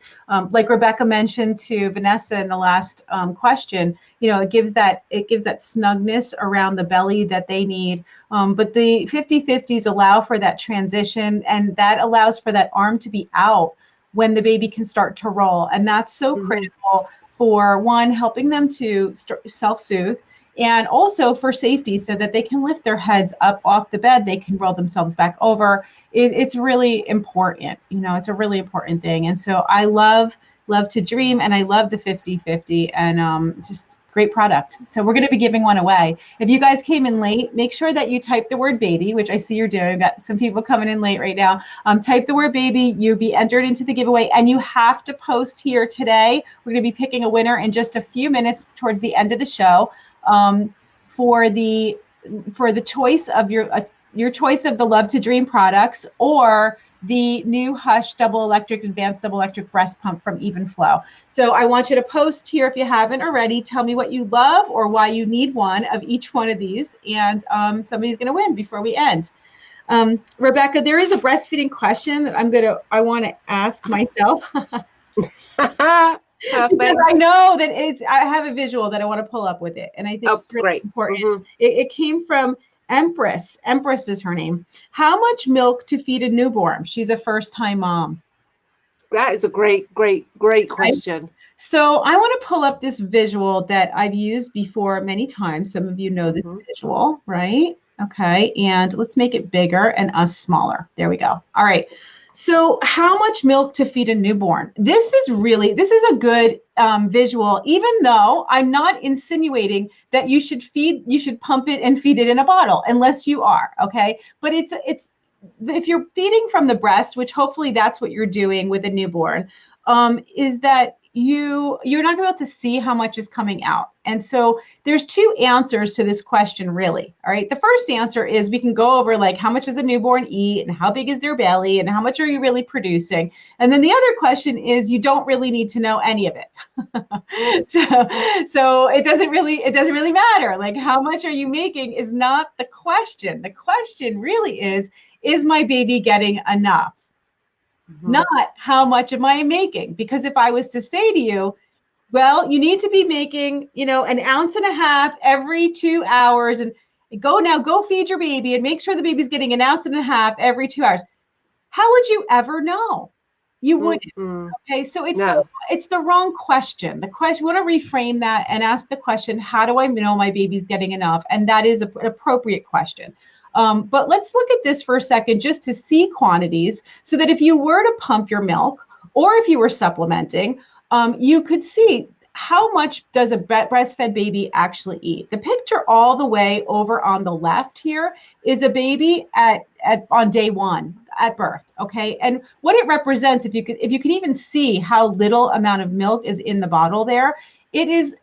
Like Rebecca mentioned to Vanessa in the last question, it gives that snugness around the belly that they need. But the 50-50s allow for that transition, and that allows for that arm to be out when the baby can start to roll. And that's so critical for one, helping them to self-soothe, and also for safety so that they can lift their heads up off the bed. They can roll themselves back over. It's really important. It's a really important thing. And so I love to Dream, and I love the 50-50, and just great product. So we're going to be giving one away. If you guys came in late, make sure that you type the word baby, which I see you're doing. We've got some people coming in late right now. Type the word baby. You'll be entered into the giveaway, and you have to post here today. We're going to be picking a winner in just a few minutes towards the end of the show for the choice of your choice of the Love to Dream products, or the new Hush advanced double electric breast pump from Evenflo. So I want you to post here if you haven't already. Tell me what you love or why you need one of each one of these, and somebody's going to win before we end. Rebecca, there is a breastfeeding question that I want to ask myself. Because I know that I have a visual that I want to pull up with it. And I think it's really important. It came from Empress. Empress is her name. How much milk to feed a newborn? She's a first-time mom. That is a great question. So I want to pull up this visual that I've used before many times. Some of you know this visual, right? Okay, and let's make it bigger and us smaller. There we go. All right. So how much milk to feed a newborn? This is a good visual, even though I'm not insinuating that you should pump it and feed it in a bottle, unless you are, okay? But it's if you're feeding from the breast, which hopefully that's what you're doing with a newborn, is that you're not going to be able to see how much is coming out. And so there's two answers to this question, really. All right. The first answer is we can go over like how much does a newborn eat and how big is their belly and how much are you really producing? And then the other question is you don't really need to know any of it. so it doesn't really matter. Like how much are you making is not the question. The question really is my baby getting enough? Not how much am I making? Because if I was to say to you, well, you need to be making, an ounce and a half every 2 hours and go feed your baby and make sure the baby's getting an ounce and a half every 2 hours. How would you ever know? You wouldn't. Okay. So it's the wrong question. The question, we want to reframe that and ask the question, how do I know my baby's getting enough? And that is an appropriate question. But let's look at this for a second just to see quantities so that if you were to pump your milk or if you were supplementing, you could see how much does a breastfed baby actually eat. The picture all the way over on the left here is a baby on day 1 at birth. Okay. And what it represents, if you can even see how little amount of milk is in the bottle there, it is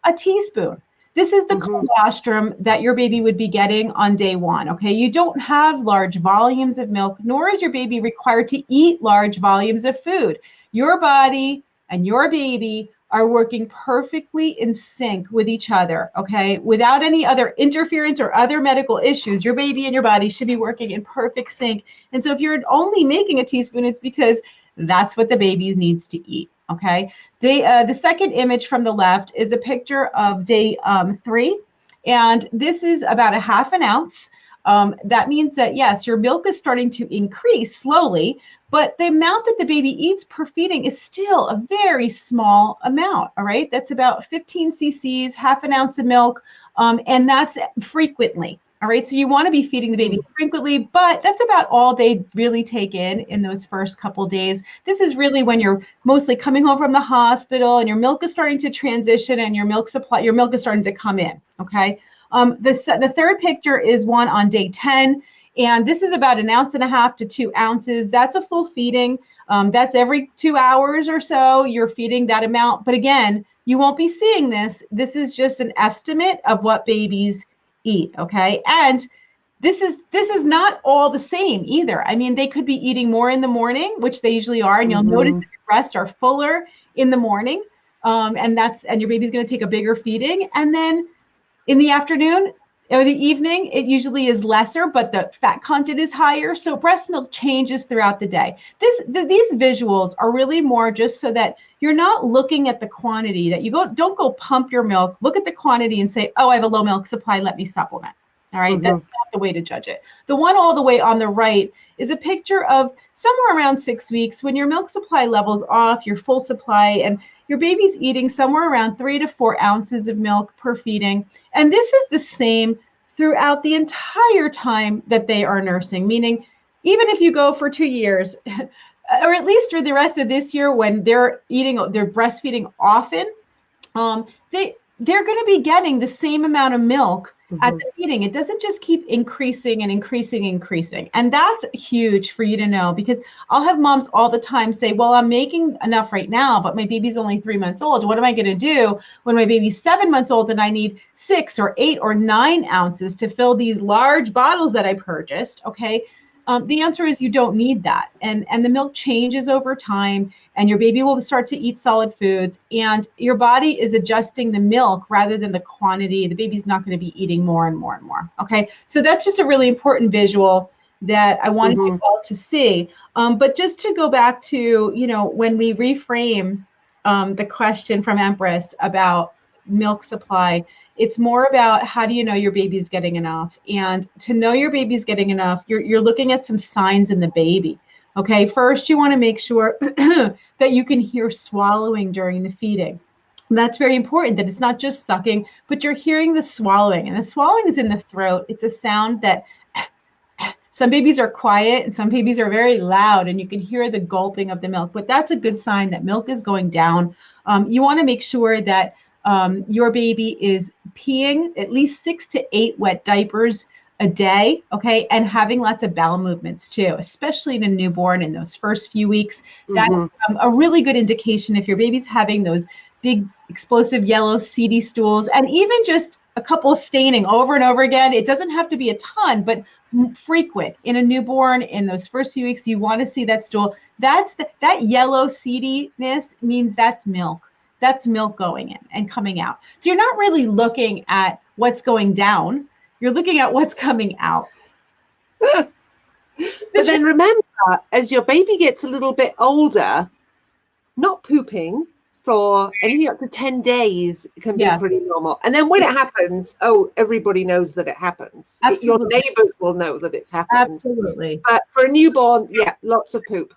a teaspoon. This is the colostrum that your baby would be getting on day 1, okay? You don't have large volumes of milk, nor is your baby required to eat large volumes of food. Your body and your baby are working perfectly in sync with each other, okay? Without any other interference or other medical issues, your baby and your body should be working in perfect sync. And so if you're only making a teaspoon, it's because that's what the baby needs to eat. Okay. The second image from the left is a picture of day 3. And this is about a half an ounce. That means that, yes, your milk is starting to increase slowly, but the amount that the baby eats per feeding is still a very small amount. All right. That's about 15 cc's, half an ounce of milk. And that's frequently. All right, so you want to be feeding the baby frequently, but that's about all they really take in those first couple days. This is really when you're mostly coming home from the hospital and your milk is starting to transition and your milk is starting to come in, okay? The third picture is one on day 10, and this is about an ounce and a half to 2 ounces. That's a full feeding. That's every 2 hours or so you're feeding that amount. But again, you won't be seeing this. This is just an estimate of what babies eat, okay? And this is not all the same either. I mean, they could be eating more in the morning, which they usually are, and you'll notice that your breasts are fuller in the morning, and your baby's going to take a bigger feeding. And then in the afternoon or the evening, it usually is lesser, but the fat content is higher. So breast milk changes throughout the day. These visuals are really more just so that you're not looking at the quantity, that don't go pump your milk, look at the quantity and say, oh, I have a low milk supply, let me supplement. All right, that's not the way to judge it. The one all the way on the right is a picture of somewhere around 6 weeks when your milk supply level's off, your full supply, and your baby's eating somewhere around 3 to 4 ounces of milk per feeding. And this is the same throughout the entire time that they are nursing, meaning even if you go for 2 years, or at least through the rest of this year when they're breastfeeding often, they're going to be getting the same amount of milk at the feeding. It doesn't just keep increasing and increasing and increasing. And that's huge for you to know, because I'll have moms all the time say, well, I'm making enough right now, but my baby's only 3 months old. What am I going to do when my baby's 7 months old and I need 6 or 8 or 9 ounces to fill these large bottles that I purchased? Okay. The answer is you don't need that. And the milk changes over time, and your baby will start to eat solid foods, and your body is adjusting the milk rather than the quantity. The baby's not going to be eating more and more and more. Okay. So that's just a really important visual that I wanted you all to see. But just to go back to, when we reframe the question from Empress about milk supply, it's more about how do you know your baby's getting enough? And to know your baby's getting enough, you're looking at some signs in the baby. Okay, first you want to make sure that you can hear swallowing during the feeding. That's very important, that it's not just sucking, but you're hearing the swallowing. And the swallowing is in the throat. It's a sound that some babies are quiet and some babies are very loud, and you can hear the gulping of the milk. But that's a good sign that milk is going down. You want to make sure that your baby is peeing at least 6 to 8 wet diapers a day, okay, and having lots of bowel movements too, especially in a newborn in those first few weeks. That's a really good indication if your baby's having those big explosive yellow seedy stools, and even just a couple staining over and over again. It doesn't have to be a ton, but frequent in a newborn in those first few weeks. You want to see that stool. That yellow seediness means that's milk. That's milk going in and coming out. So you're not really looking at what's going down. You're looking at what's coming out. But then remember, as your baby gets a little bit older, not pooping for anything up to 10 days can be pretty normal. And then when it happens, everybody knows that it happens. Your neighbors will know that it's happened. Absolutely. But for a newborn, lots of poop.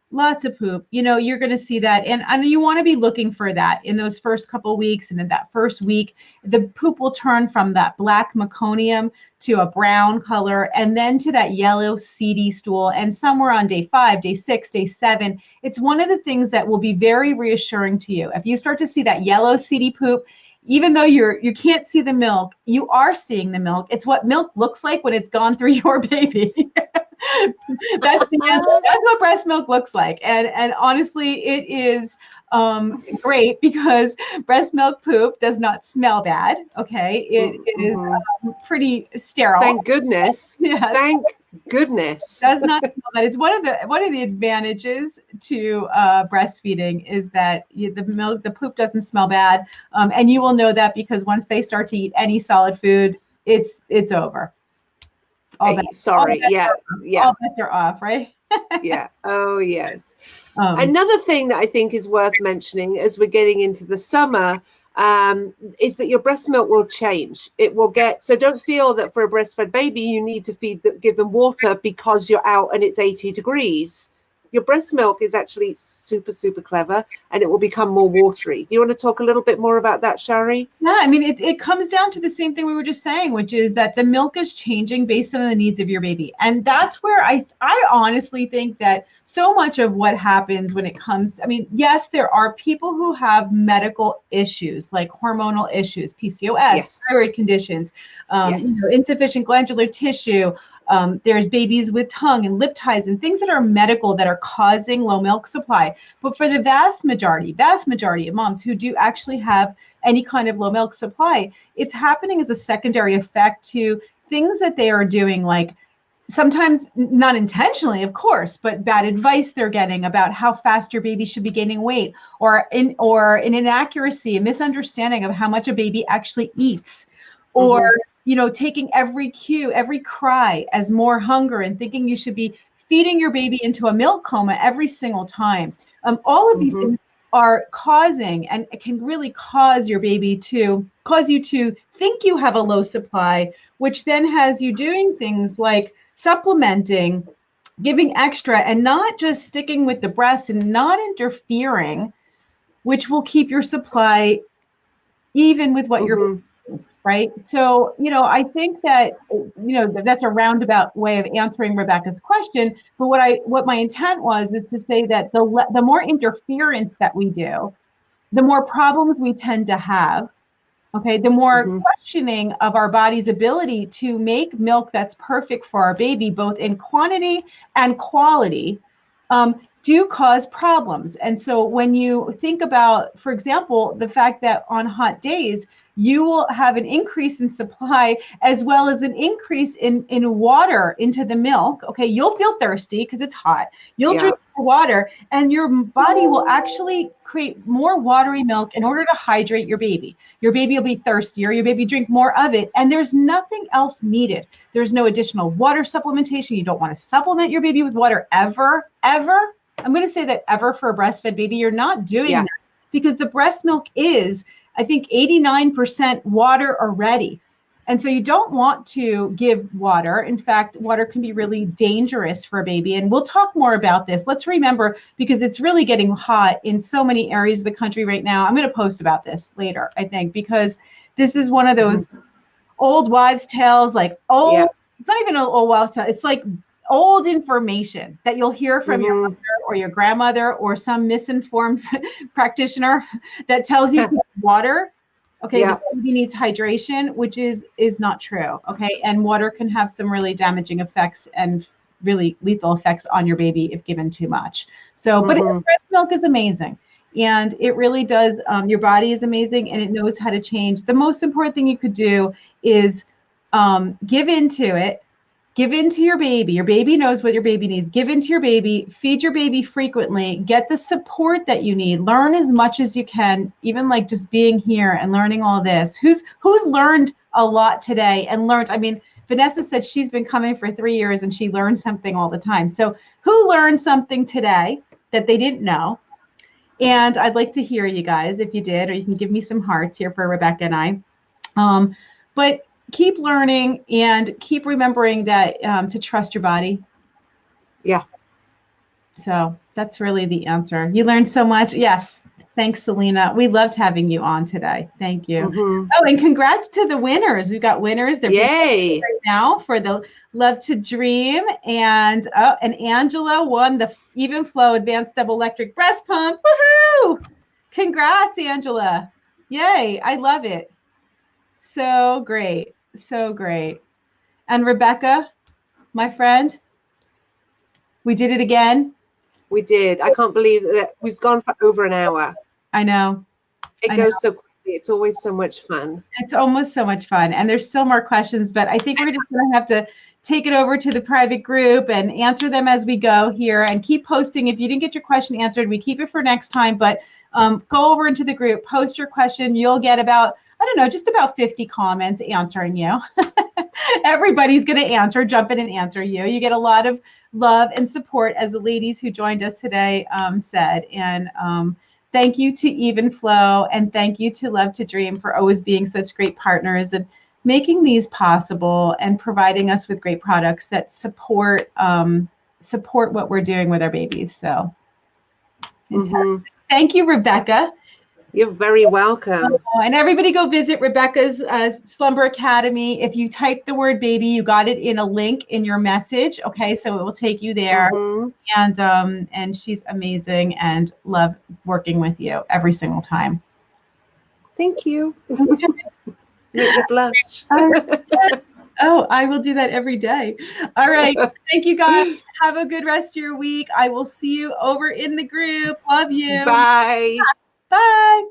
Lots of poop. You're going to see that. And you want to be looking for that in those first couple of weeks. And in that first week, the poop will turn from that black meconium to a brown color, and then to that yellow seedy stool. And somewhere on day 5, day 6, day 7, it's one of the things that will be very reassuring to you. If you start to see that yellow seedy poop, even though you can't see the milk, you are seeing the milk. It's what milk looks like when it's gone through your baby. That's what breast milk looks like. And honestly, it is great because breast milk poop does not smell bad. Okay. It is pretty sterile. Thank goodness. Yes. Thank goodness. Does not smell bad. It's one of the advantages to breastfeeding is that the poop doesn't smell bad. And you will know that because once they start to eat any solid food, it's over. All bets are off, right? Yeah. Oh, yes. Another thing that I think is worth mentioning as we're getting into the summer is that your breast milk will change. It will so don't feel that for a breastfed baby, you need to give them water because you're out and it's 80 degrees. Your breast milk is actually super, super clever, and it will become more watery. Do you want to talk a little bit more about that, Shari? Yeah, I mean, it comes down to the same thing we were just saying, which is that the milk is changing based on the needs of your baby. And that's where I honestly think that so much of what happens when it comes, yes, there are people who have medical issues like hormonal issues, PCOS, thyroid conditions, insufficient glandular tissue. There's babies with tongue and lip ties and things that are medical that are causing low milk supply. But for the vast majority of moms who do actually have any kind of low milk supply, it's happening as a secondary effect to things that they are doing, like sometimes not intentionally, of course, but bad advice they're getting about how fast your baby should be gaining weight, or an inaccuracy, a misunderstanding of how much a baby actually eats, or taking every cue, every cry as more hunger and thinking you should be feeding your baby into a milk coma every single time. All of these things are causing, and it can really cause you to think you have a low supply, which then has you doing things like supplementing, giving extra, and not just sticking with the breast and not interfering, which will keep your supply even with what you're right? So, I think that, that's a roundabout way of answering Rebecca's question. But what my intent is to say that the more interference that we do, the more problems we tend to have. Okay, the more questioning of our body's ability to make milk that's perfect for our baby, both in quantity and quality, do cause problems. And so when you think about, for example, the fact that on hot days, you will have an increase in supply as well as an increase in water into the milk. Okay, you'll feel thirsty because it's hot. You'll drink more water, and your body will actually create more watery milk in order to hydrate your baby. Your baby will be thirstier. Your baby drink more of it, and there's nothing else needed. There's no additional water supplementation. You don't want to supplement your baby with water ever. I'm going to say that ever for a breastfed baby, you're not doing that, because the breast milk is, I think, 89% water already. And so you don't want to give water. In fact, water can be really dangerous for a baby. And we'll talk more about this. Let's remember, because it's really getting hot in so many areas of the country right now. I'm going to post about this later, I think, because this is one of those old wives' tales, like old, it's not even an old wives' tale. It's like old information that you'll hear from your mother or your grandmother or some misinformed practitioner that tells you water. Okay, the baby needs hydration, which is not true. Okay, and water can have some really damaging effects and really lethal effects on your baby if given too much. So, but breast milk is amazing, and it really does. Your body is amazing, and it knows how to change. The most important thing you could do is give into it. Give into your baby. Your baby knows what your baby needs. Give into your baby. Feed your baby frequently. Get the support that you need. Learn as much as you can, even like just being here and learning all this. Who's learned a lot today and learned? I mean, Vanessa said she's been coming for 3 years and she learns something all the time. So who learned something today that they didn't know? And I'd like to hear you guys if you did, or you can give me some hearts here for Rebecca and I. But keep learning and keep remembering that to trust your body. Yeah. So that's really the answer. You learned so much. Yes. Thanks, Selena. We loved having you on today. Thank you. Oh, and congrats to the winners. We've got winners. They're right now for the Love to Dream. And Angela won the Evenflo Advanced Double Electric Breast Pump. Woohoo! Congrats, Angela. Yay. I love it. So great. So great. And Rebecca, my friend, we did it again. We did. I can't believe that we've gone for over an hour. I know. It goes so quickly. It's always so much fun. It's almost so much fun. And there's still more questions, but I think we're just going to have to take it over to the private group and answer them as we go here, and keep posting. If you didn't get your question answered, we keep it for next time, but go over into the group, post your question. You'll get about, I don't know, just about 50 comments answering you. Everybody's going to answer, jump in and answer you. You get a lot of love and support, as the ladies who joined us today said. And thank you to Evenflo, and thank you to Love to Dream for always being such great partners and making these possible and providing us with great products that support what we're doing with our babies. So thank you, Rebecca. You're very welcome. And everybody go visit Rebecca's Slumber Academy. If you type the word baby, you got it in a link in your message. Okay, so it will take you there. And she's amazing and love working with you every single time. Thank you. Make me blush. Oh, I will do that every day. All right. Thank you, guys. Have a good rest of your week. I will see you over in the group. Love you. Bye. Bye.